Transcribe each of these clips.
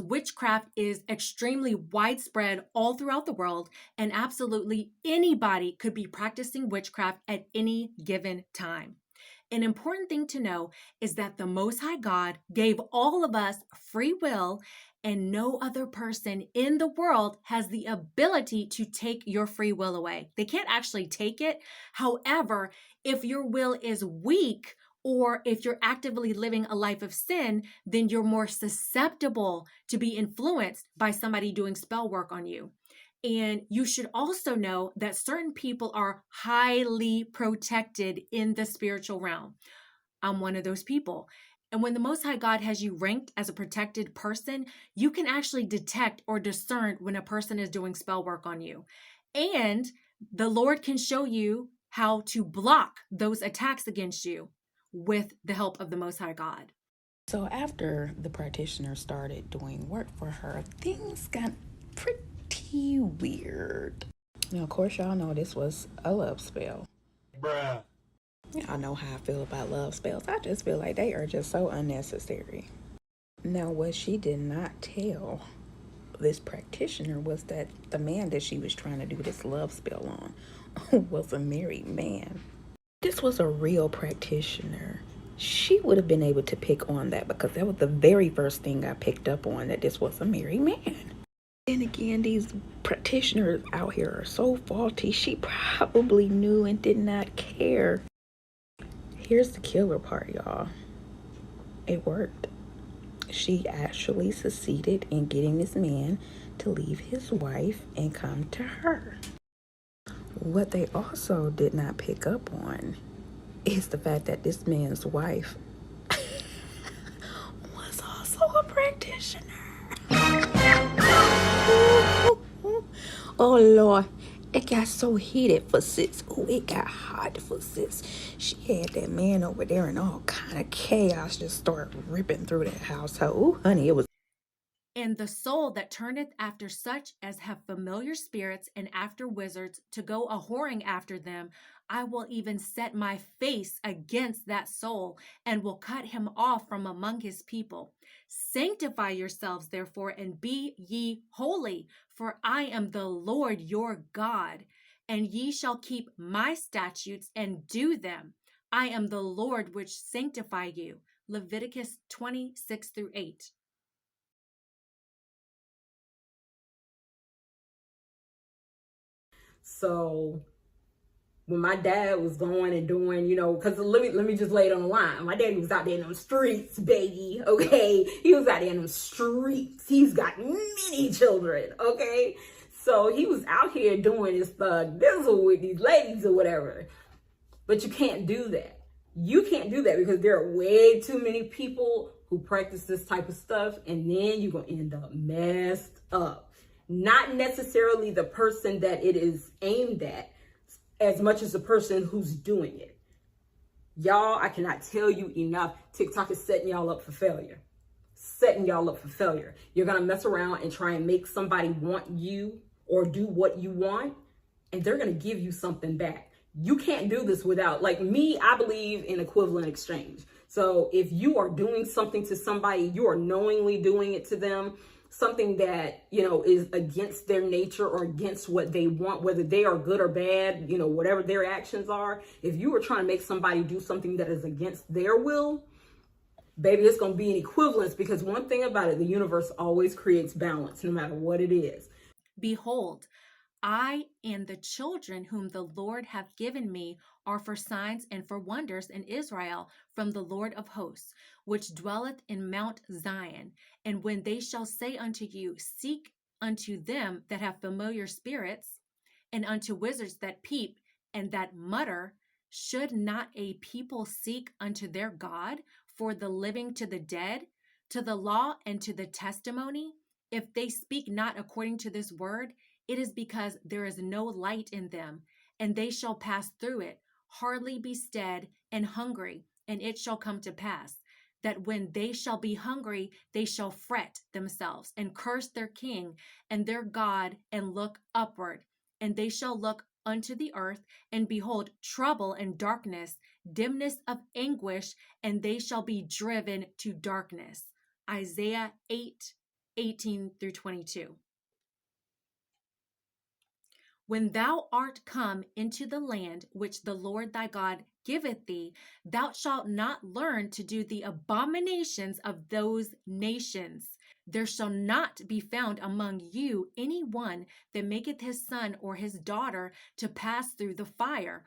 Witchcraft is extremely widespread all throughout the world, and absolutely anybody could be practicing witchcraft at any given time. An important thing to know is that the Most High God gave all of us free will, and no other person in the world has the ability to take your free will away. They can't actually take it. However, if your will is weak, or if you're actively living a life of sin, then you're more susceptible to be influenced by somebody doing spell work on you. And you should also know that certain people are highly protected in the spiritual realm. I'm one of those people. And when the Most High God has you ranked as a protected person, you can actually detect or discern when a person is doing spell work on you. And the Lord can show you how to block those attacks against you with the help of the Most High God. So after the practitioner started doing work for her, things got pretty weird. Now, of course, y'all know this was a love spell. Bruh. Y'all know how I feel about love spells. I just feel like they are just so unnecessary. Now, what she did not tell this practitioner was that the man that she was trying to do this love spell on was a married man. This was a real practitioner. She would have been able to pick on that because that was the very first thing I picked up on, that this was a married man. Then again, these practitioners out here are so faulty. She probably knew and did not care. Here's the killer part, y'all. It worked. She actually succeeded in getting this man to leave his wife and come to her. What they also did not pick up on is the fact that this man's wife was also a practitioner. Oh Lord, it got so heated for sis. Oh, it got hot for sis. She had that man over there and all kind of chaos just started ripping through that house. Oh, honey, it was. And the soul that turneth after such as have familiar spirits and after wizards to go a whoring after them, I will even set my face against that soul and will cut him off from among his people. Sanctify yourselves, therefore, and be ye holy, for I am the Lord your God, and ye shall keep my statutes and do them. I am the Lord which sanctify you. Leviticus 26-8. So when my dad was going and doing, because let me just lay it on the line. My daddy was out there in them streets, baby. Okay, he was out there in them streets. He's got many children. Okay, so he was out here doing his thug bizzle with these ladies or whatever. But you can't do that. You can't do that because there are way too many people who practice this type of stuff, and then you're gonna end up messed up. Not necessarily the person that it is aimed at, as much as the person who's doing it. Y'all, I cannot tell you enough. TikTok is setting y'all up for failure. Setting y'all up for failure. You're gonna mess around and try and make somebody want you or do what you want, and they're gonna give you something back. You can't do this without, like me, I believe in equivalent exchange. So if you are doing something to somebody, you are knowingly doing it to them, something that, is against their nature or against what they want, whether they are good or bad, whatever their actions are. If you are trying to make somebody do something that is against their will, baby, it's going to be an equivalence, because one thing about it, the universe always creates balance no matter what it is. Behold, I and the children whom the Lord hath given me are for signs and for wonders in Israel from the Lord of hosts, which dwelleth in Mount Zion. And when they shall say unto you, seek unto them that have familiar spirits, and unto wizards that peep and that mutter, should not a people seek unto their God for the living to the dead, to the law and to the testimony? If they speak not according to this word, it is because there is no light in them, and they shall pass through it, hardly be stead and hungry, and it shall come to pass that when they shall be hungry, they shall fret themselves and curse their king and their God and look upward, and they shall look unto the earth and behold trouble and darkness, dimness of anguish, and they shall be driven to darkness. Isaiah 8 18 through 22. When thou art come into the land which the Lord thy God giveth thee, thou shalt not learn to do the abominations of those nations. There shall not be found among you any one that maketh his son or his daughter to pass through the fire,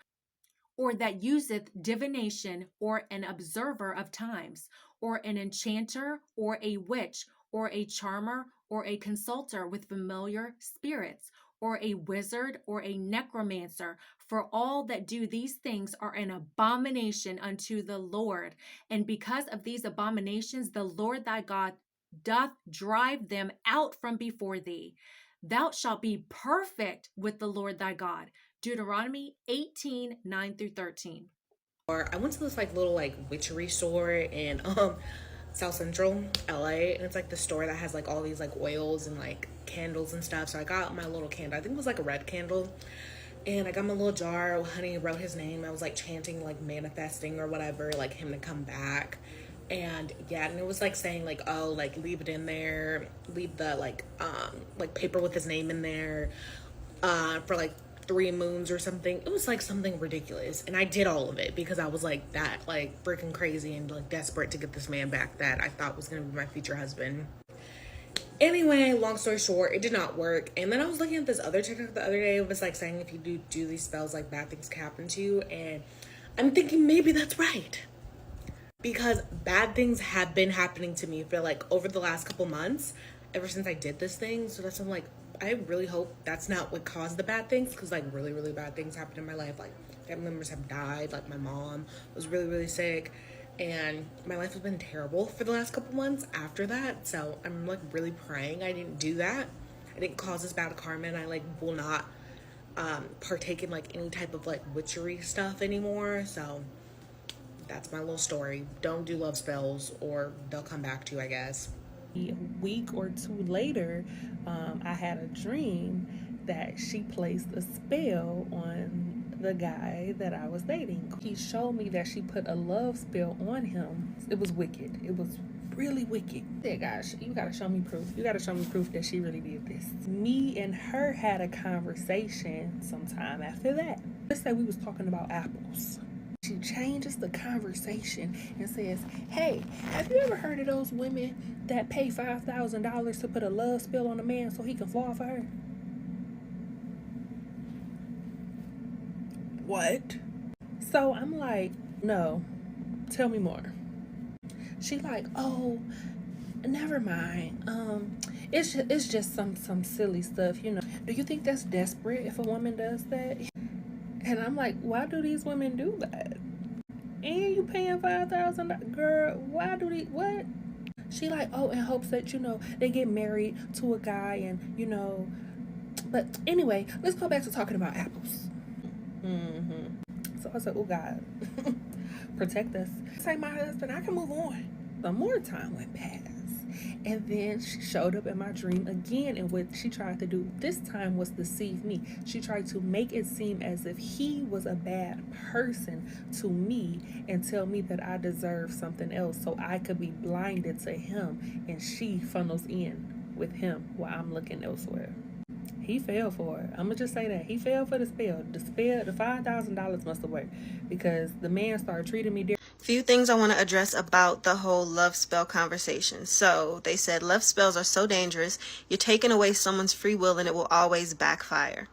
or that useth divination, or an observer of times, or an enchanter, or a witch, or a charmer, or a consulter with familiar spirits, or a wizard, or a necromancer. For all that do these things are an abomination unto the Lord. And because of these abominations, the Lord thy God doth drive them out from before thee. Thou shalt be perfect with the Lord thy God. Deuteronomy 18, 9 through 13. Or I went to this like little like witchery store in South Central LA, and it's like the store that has like all these like oils and like candles and stuff. So I got my little candle. I think it was like a red candle. And I got my little jar. Honey wrote his name. I was like chanting, like manifesting or whatever, like him to come back. And yeah, and it was like saying like, oh, like leave it in there, leave the like paper with his name in there for like 3 moons or something. It was like something ridiculous, and I did all of it because I was like that like freaking crazy and like desperate to get this man back that I thought was gonna be my future husband. Anyway, long story short, it did not work. And then I was looking at this other TikTok the other day. It was like saying if you do these spells, like bad things can happen to you. And I'm thinking maybe that's right, because bad things have been happening to me for like over the last couple months ever since I did this thing. So that's, I'm like, I really hope that's not what caused the bad things, because like really, really bad things happened in my life. Like family members have died. Like my mom was really, really sick, and my life has been terrible for the last couple months after that. So I'm like really praying I didn't do that. I didn't cause this bad karma, and I like will not partake in like any type of like witchery stuff anymore. So that's my little story. Don't do love spells or they'll come back to you, I guess. A week or two later, I had a dream that she placed a spell on the guy that I was dating. He showed me that she put a love spell on him. It was wicked. It was really wicked. I said, gosh, you gotta show me proof. You gotta show me proof that she really did this. Me and her had a conversation sometime after that. Let's say we was talking about apples. She changes the conversation and says, hey, have you ever heard of those women that pay $5,000 to put a love spell on a man so he can fall for her? What? So I'm like, no, tell me more. She like, oh, never mind. It's just some silly stuff, you know. Do you think that's desperate if a woman does that? And I'm like, why do these women do that? And you paying $5,000, girl? Why do they? What? She like, oh, in hopes that they get married to a guy, and But anyway, let's go back to talking about apples. So I said, oh God, protect us. Say my husband, I can move on. Some more time went past. And then she showed up in my dream again, and what she tried to do this time was deceive me. She tried to make it seem as if he was a bad person to me and tell me that I deserve something else so I could be blinded to him, and she funnels in with him while I'm looking elsewhere. He fell for it. I'm gonna just say that. He fell for the spell. The $5,000 must have worked, because the man started treating me different. Few things I want to address about the whole love spell conversation. So they said love spells are so dangerous, you're taking away someone's free will and it will always backfire.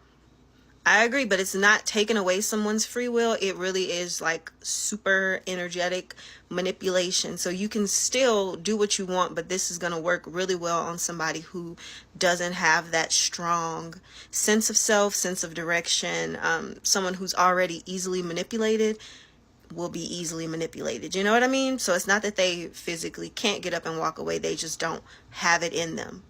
I agree, but it's not taking away someone's free will. It really is like super energetic manipulation. So you can still do what you want, but this is going to work really well on somebody who doesn't have that strong sense of self, sense of direction. Someone who's already easily manipulated will be easily manipulated. You know what I mean? So it's not that they physically can't get up and walk away. They just don't have it in them.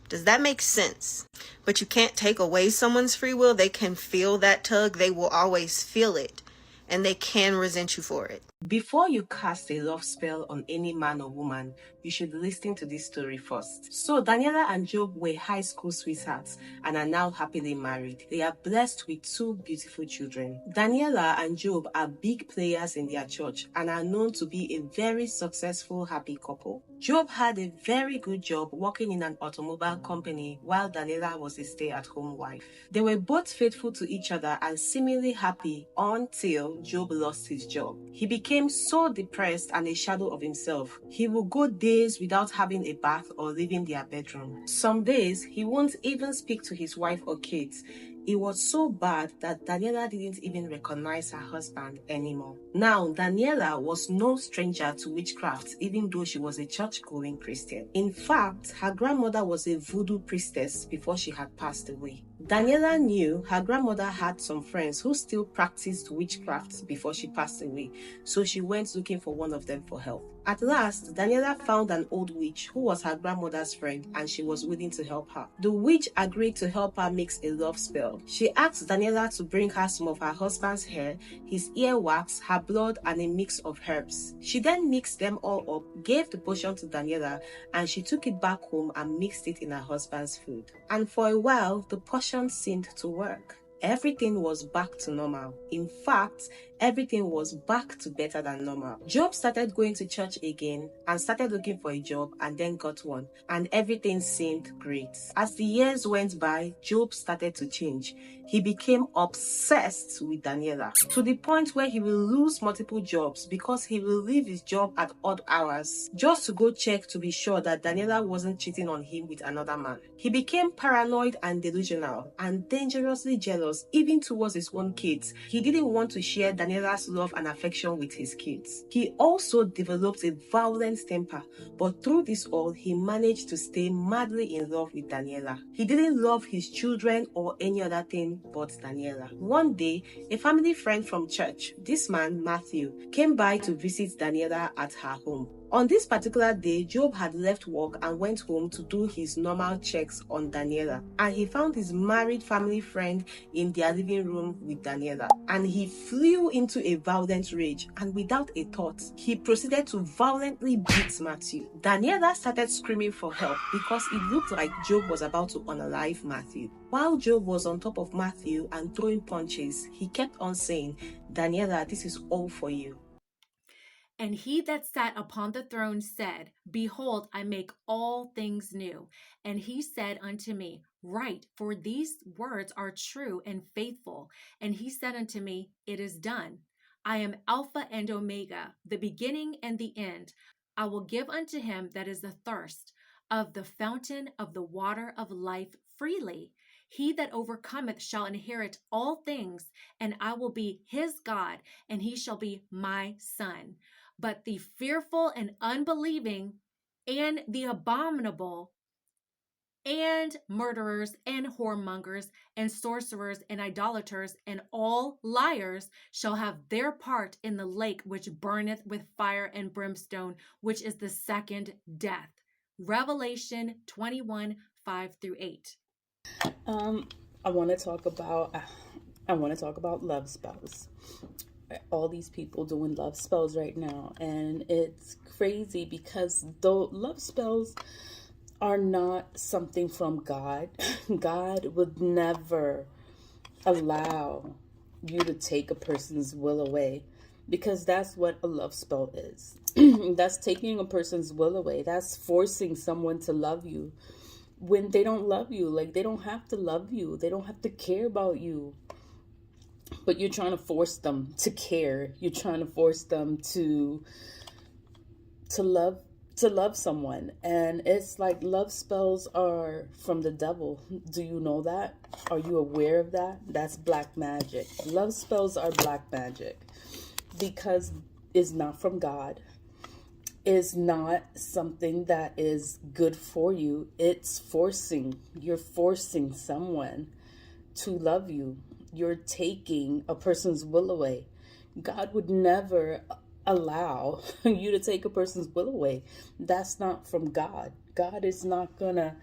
Does that make sense? But you can't take away someone's free will. They can feel that tug. They will always feel it, and they can resent you for it. Before you cast a love spell on any man or woman, you should listen to this story first. So Daniela and Job were high school sweethearts and are now happily married. They are blessed with 2 beautiful children. Daniela and Job are big players in their church and are known to be a very successful, happy couple. Job had a very good job working in an automobile company while Daniela was a stay-at-home wife. They were both faithful to each other and seemingly happy until Job lost his job. He became so depressed and a shadow of himself. He would go days without having a bath or leaving their bedroom. Some days, he won't even speak to his wife or kids. It was so bad that Daniela didn't even recognize her husband anymore. Now, Daniela was no stranger to witchcraft, even though she was a church-going Christian. In fact, her grandmother was a voodoo priestess before she had passed away. Daniela knew her grandmother had some friends who still practiced witchcraft before she passed away, so she went looking for one of them for help. At last, Daniela found an old witch who was her grandmother's friend and she was willing to help her. The witch agreed to help her mix a love spell. She asked Daniela to bring her some of her husband's hair, his earwax, her blood, and a mix of herbs. She then mixed them all up, gave the potion to Daniela, and she took it back home and mixed it in her husband's food. And for a while, the potion seemed to work. Everything was back to normal. In fact, everything was back to better than normal. Job started going to church again and started looking for a job and then got one, and everything seemed great. As the years went by, Job started to change. He became obsessed with Daniela to the point where he will lose multiple jobs because he will leave his job at odd hours just to go check to be sure that Daniela wasn't cheating on him with another man. He became paranoid and delusional and dangerously jealous even towards his own kids. He didn't want to share Daniela's love and affection with his kids. He also developed a violent temper, but through this all, he managed to stay madly in love with Daniela. He didn't love his children or any other thing but Daniela. One day, a family friend from church, this man, Matthew, came by to visit Daniela at her home. On this particular day, Job had left work and went home to do his normal checks on Daniela, and he found his married family friend in their living room with Daniela, and he flew into a violent rage, and without a thought, he proceeded to violently beat Matthew. Daniela started screaming for help because it looked like Job was about to unalive Matthew. While Job was on top of Matthew and throwing punches, he kept on saying, "Daniela, this is all for you." And he that sat upon the throne said, Behold, I make all things new. And he said unto me, Write, for these words are true and faithful. And he said unto me, It is done. I am Alpha and Omega, the beginning and the end. I will give unto him that is athirst of the fountain of the water of life freely. He that overcometh shall inherit all things, and I will be his God, and he shall be my son. But the fearful and unbelieving and the abominable and murderers and whoremongers and sorcerers and idolaters and all liars shall have their part in the lake which burneth with fire and brimstone, which is the second death. Revelation 21, 5-8. I want to talk about love spells. All these people doing love spells right now, and it's crazy because though love spells are not something from God, God would never allow you to take a person's will away, because that's what a love spell is. That's taking a person's will away. That's forcing someone to love you when they don't love you. Like, they don't have to love you, they don't have to care about you, but you're trying to force them to care. You're trying to force them to love someone. And it's like, love spells are from the devil. Do you know that? Are you aware of that? That's black magic. Love spells are black magic because it's not from God. It's not something that is good for you. You're forcing someone to love you. You're taking a person's will away. God would never allow you to take a person's will away. That's not from God. God is not gonna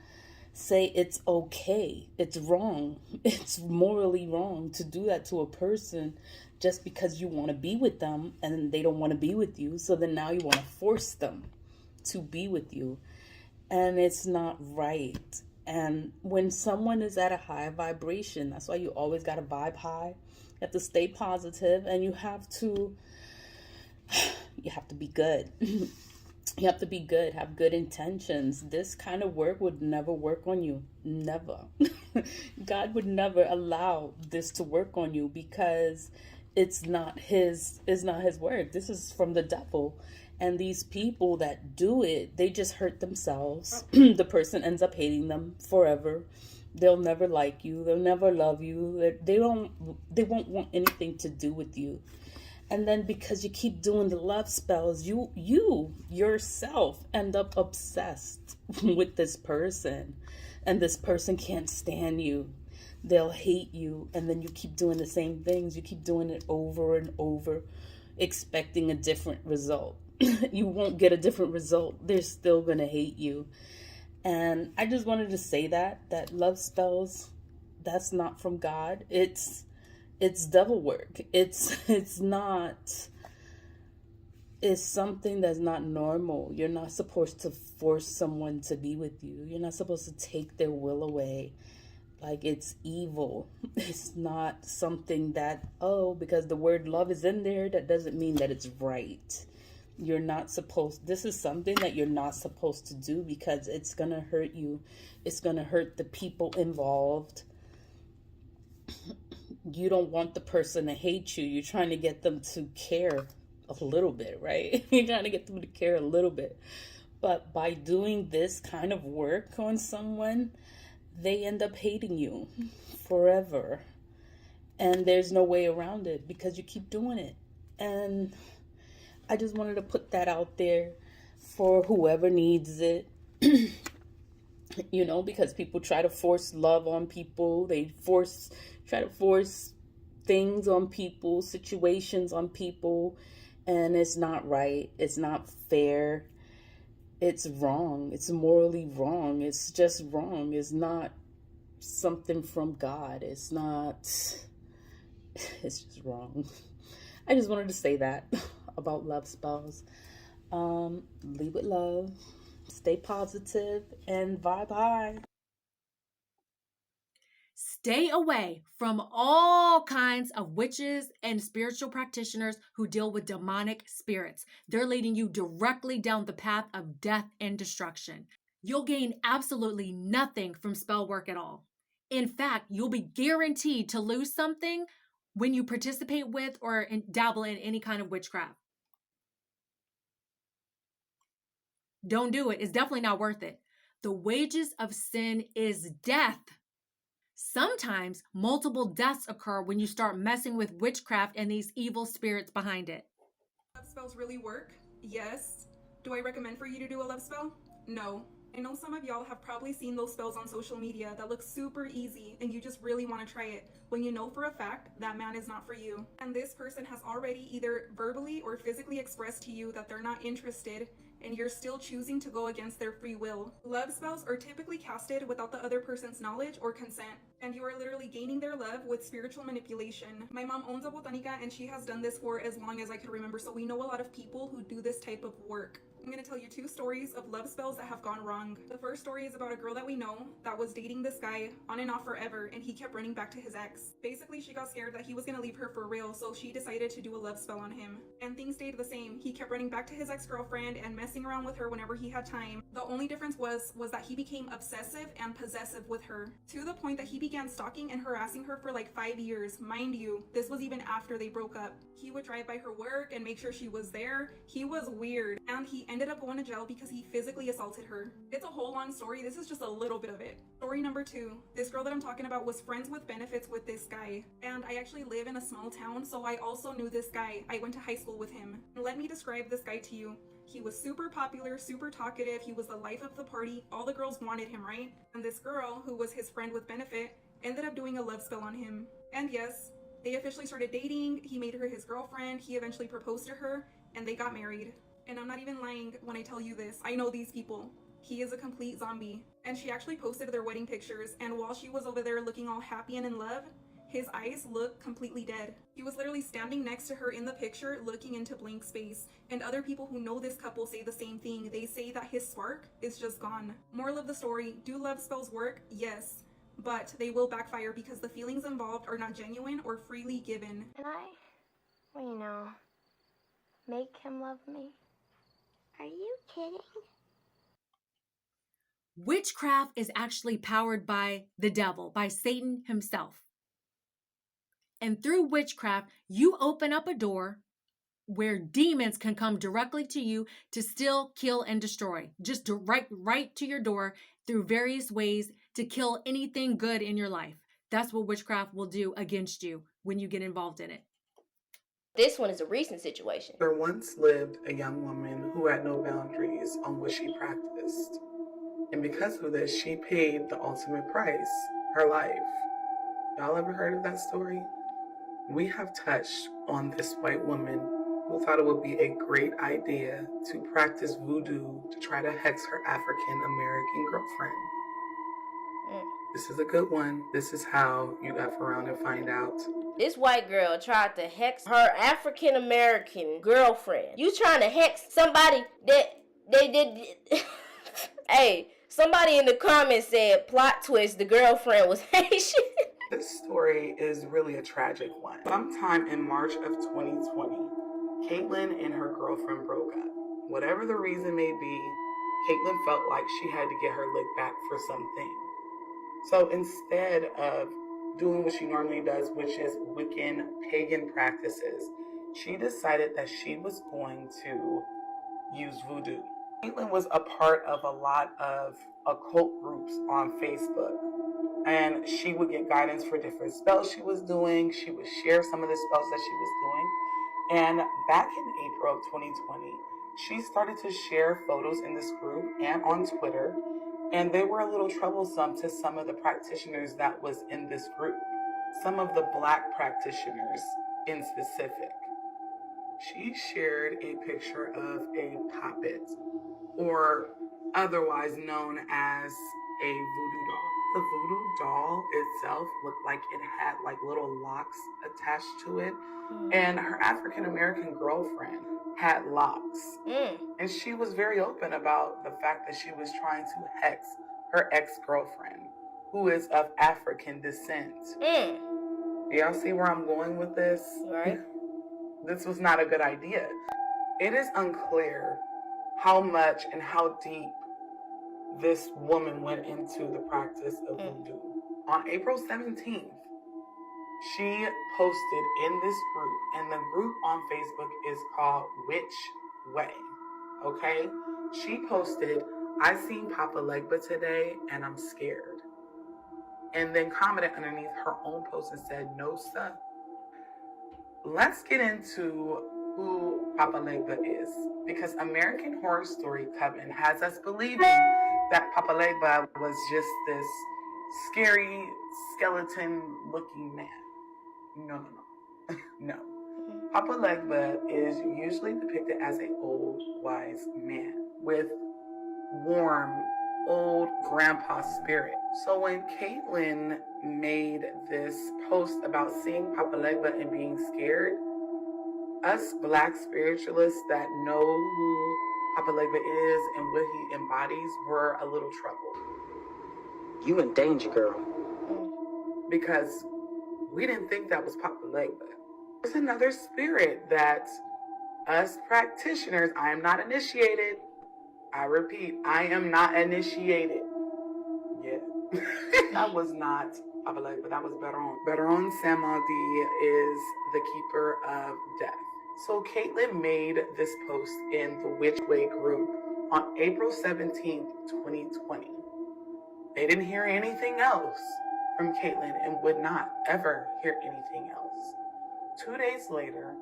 say it's okay. It's wrong. It's morally wrong to do that to a person just because you want to be with them and they don't want to be with you. So then now you want to force them to be with you. And it's not right. And when someone is at a high vibration, that's why you always got to vibe high. You have to stay positive, and you have to be good. You have to be good, have good intentions. This kind of work would never work on you. Never. God would never allow this to work on you, because it's not his work. This is from the devil. And these people that do it, they just hurt themselves. The person ends up hating them forever. They'll never like you. They'll never love you. They won't want anything to do with you. And then because you keep doing the love spells, you yourself end up obsessed with this person. And this person can't stand you. They'll hate you. And then you keep doing the same things. You keep doing it over and over, expecting a different result. You won't get a different result. They're still going to hate you. And I just wanted to say that love spells, that's not from God. It's devil work. It's something that's not normal. You're not supposed to force someone to be with you. You're not supposed to take their will away. Like, it's evil. It's not something that, because the word love is in there, that doesn't mean that it's right. You're not supposed, this is something that you're not supposed to do, because it's going to hurt you. It's going to hurt the people involved. You don't want the person to hate you. You're trying to get them to care a little bit, right? You're trying to get them to care a little bit. But by doing this kind of work on someone, they end up hating you forever. And there's no way around it, because you keep doing it. And I just wanted to put that out there for whoever needs it. Because people try to force love on people. They try to force things on people, situations on people. And it's not right. It's not fair. It's wrong. It's morally wrong. It's just wrong. It's not something from God. It's just wrong. I just wanted to say that about love spells. Leave with love. Stay positive and vibe high. Stay away from all kinds of witches and spiritual practitioners who deal with demonic spirits. They're leading you directly down the path of death and destruction. You'll gain absolutely nothing from spell work at all. In fact, you'll be guaranteed to lose something when you participate with or dabble in any kind of witchcraft. Don't do it. It's definitely not worth it. The wages of sin is death. Sometimes multiple deaths occur when you start messing with witchcraft and these evil spirits behind it. Love spells really work? Yes. Do I recommend for you to do a love spell? No. I know some of y'all have probably seen those spells on social media that look super easy and you just really want to try it when you know for a fact that man is not for you. And this person has already either verbally or physically expressed to you that they're not interested, and you're still choosing to go against their free will. Love spells are typically casted without the other person's knowledge or consent, and you are literally gaining their love with spiritual manipulation. My mom owns a botanica and she has done this for as long as I could remember, so we know a lot of people who do this type of work. I'm going to tell you 2 stories of love spells that have gone wrong. The first story is about a girl that we know that was dating this guy on and off forever, and he kept running back to his ex. Basically, she got scared that he was going to leave her for real, so she decided to do a love spell on him. And things stayed the same. He kept running back to his ex-girlfriend and messing around with her whenever he had time. The only difference was that he became obsessive and possessive with her, to the point that he began stalking and harassing her for like 5 years. Mind you, this was even after they broke up. He would drive by her work and make sure she was there. He was weird, and he ended up going to jail because he physically assaulted her. It's a whole long story. This is just a little bit of it. Story number 2. This girl that I'm talking about was friends with benefits with this guy, and I actually live in a small town, so I also knew this guy. I went to high school with him. Let me describe this guy to you. He was super popular, super talkative. He was the life of the party. All the girls wanted him, right? And this girl, who was his friend with benefit, ended up doing a love spell on him. And yes, they officially started dating. He made her his girlfriend. He eventually proposed to her, and they got married. And I'm not even lying when I tell you this. I know these people. He is a complete zombie. And she actually posted their wedding pictures, and while she was over there looking all happy and in love, His eyes look completely dead. He was literally standing next to her in the picture, looking into blank space. And other people who know this couple say the same thing. They say that his spark is just gone. Moral of the story, do love spells work? Yes. But they will backfire because the feelings involved are not genuine or freely given. And well, make him love me. Are you kidding? Witchcraft is actually powered by the devil, by Satan himself. And through witchcraft, you open up a door where demons can come directly to you to steal, kill, and destroy. Just right to your door through various ways to kill anything good in your life. That's what witchcraft will do against you when you get involved in it. This one is a recent situation. There once lived a young woman who had no boundaries on what she practiced. And because of this, she paid the ultimate price, her life. Y'all ever heard of that story? We have touched on this white woman who thought it would be a great idea to practice voodoo to try to hex her African American girlfriend. This is a good one. This is how you F around and find out. This white girl tried to hex her African American girlfriend. You trying to hex somebody that they did? Hey, somebody in the comments said, plot twist, the girlfriend was Haitian. This story is really a tragic one. Sometime in March of 2020, Caitlin and her girlfriend broke up. Whatever the reason may be, Caitlin felt like she had to get her lick back for something. So instead of doing what she normally does, which is Wiccan pagan practices, she decided that she was going to use voodoo. Caitlin was a part of a lot of occult groups on Facebook, and she would get guidance for different spells she was doing. She would share some of the spells that she was doing. And back in April of 2020, she started to share photos in this group and on Twitter, and they were a little troublesome to some of the practitioners that was in this group, some of the Black practitioners in specific. She shared a picture of a puppet, or otherwise known as a voodoo doll. The voodoo doll itself looked like it had like little locks attached to it, and her African American girlfriend had locks. And she was very open about the fact that she was trying to hex her ex-girlfriend, who is of African descent. Do y'all see where I'm going with this? Right. This was not a good idea. It is unclear how much and how deep this woman went into the practice of voodoo. On April 17th, she posted in this group, and the group on Facebook is called Witch Way. Okay? She posted, I seen Papa Legba today and I'm scared. And then commented underneath her own post and said, no, sir. Let's get into who Papa Legba is, because American Horror Story Coven has us believing that Papa Legba was just this scary skeleton-looking man. No. No. Papa Legba is usually depicted as an old, wise man with warm, old grandpa spirit. So when Caitlin made this post about seeing Papa Legba and being scared, us Black spiritualists that know who Papa Legba is and what he embodies were a little troubled. You in danger, girl. Because we didn't think that was Papa Legba. There's another spirit that us practitioners, I am not initiated. I repeat, I am not initiated. Yeah. That was not Papa Legba, that was Baron. Baron Samaldi is the keeper of death. So Caitlin made this post in the Witch Way group on April 17th, 2020. They didn't hear anything else from Caitlin and would not ever hear anything else. 2 days later,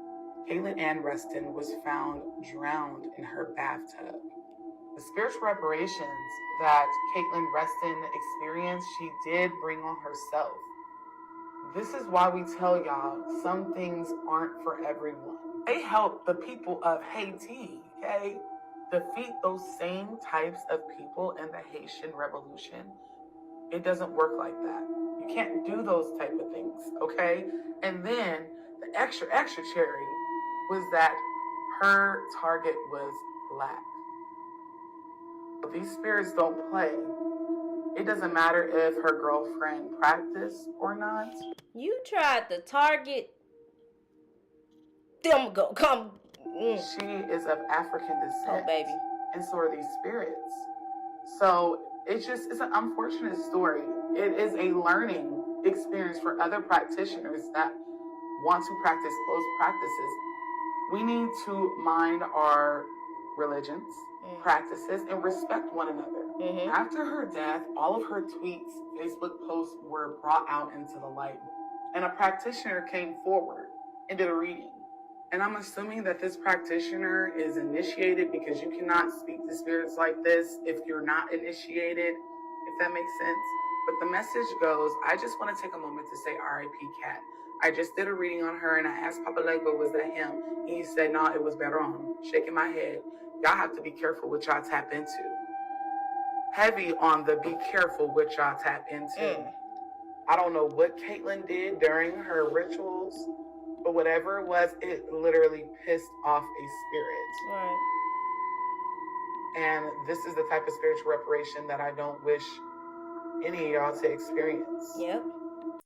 Caitlin Ann Rustin was found drowned in her bathtub. The spiritual reparations that Caitlin Rustin experienced, she did bring on herself. This is why we tell y'all some things aren't for everyone. They help the people of Haiti, okay, defeat those same types of people in the Haitian Revolution. It doesn't work like that. You can't do those type of things, okay? And then the extra cherry was that her target was black. These spirits don't play. It doesn't matter if her girlfriend practiced or not. You tried to target them. Come. She is of African descent. Oh, baby. And so are these spirits. So it's an unfortunate story. It is a learning experience for other practitioners that want to practice close practices. We need to mind our religions, practices, and respect one another. After her death, all of her tweets, Facebook posts were brought out into the light, and a practitioner came forward and did a reading. And I'm assuming that this practitioner is initiated, because you cannot speak to spirits like this if you're not initiated, if that makes sense. But the message goes, I just want to take a moment to say R.I.P. Cat. I just did a reading on her, and I asked Papa Lego, was that him? And he said, no, it was Beron. Shaking my head. Y'all have to be careful what y'all tap into. Heavy on the be careful what y'all tap into. I don't know what Caitlyn did during her rituals, but whatever it was, it literally pissed off a spirit. Right. And this is the type of spiritual reparation that I don't wish any of y'all to experience. Yep.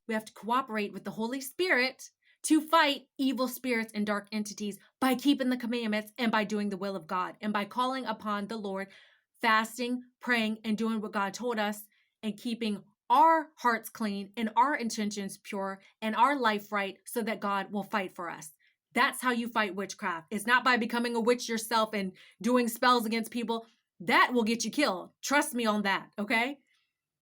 We have to cooperate with the Holy Spirit to fight evil spirits and dark entities by keeping the commandments and by doing the will of God and by calling upon the Lord, fasting, praying, and doing what God told us, and keeping our hearts clean and our intentions pure and our life right, so that God will fight for us. That's how you fight witchcraft. It's not by becoming a witch yourself and doing spells against people. That will get you killed. Trust me on that, okay?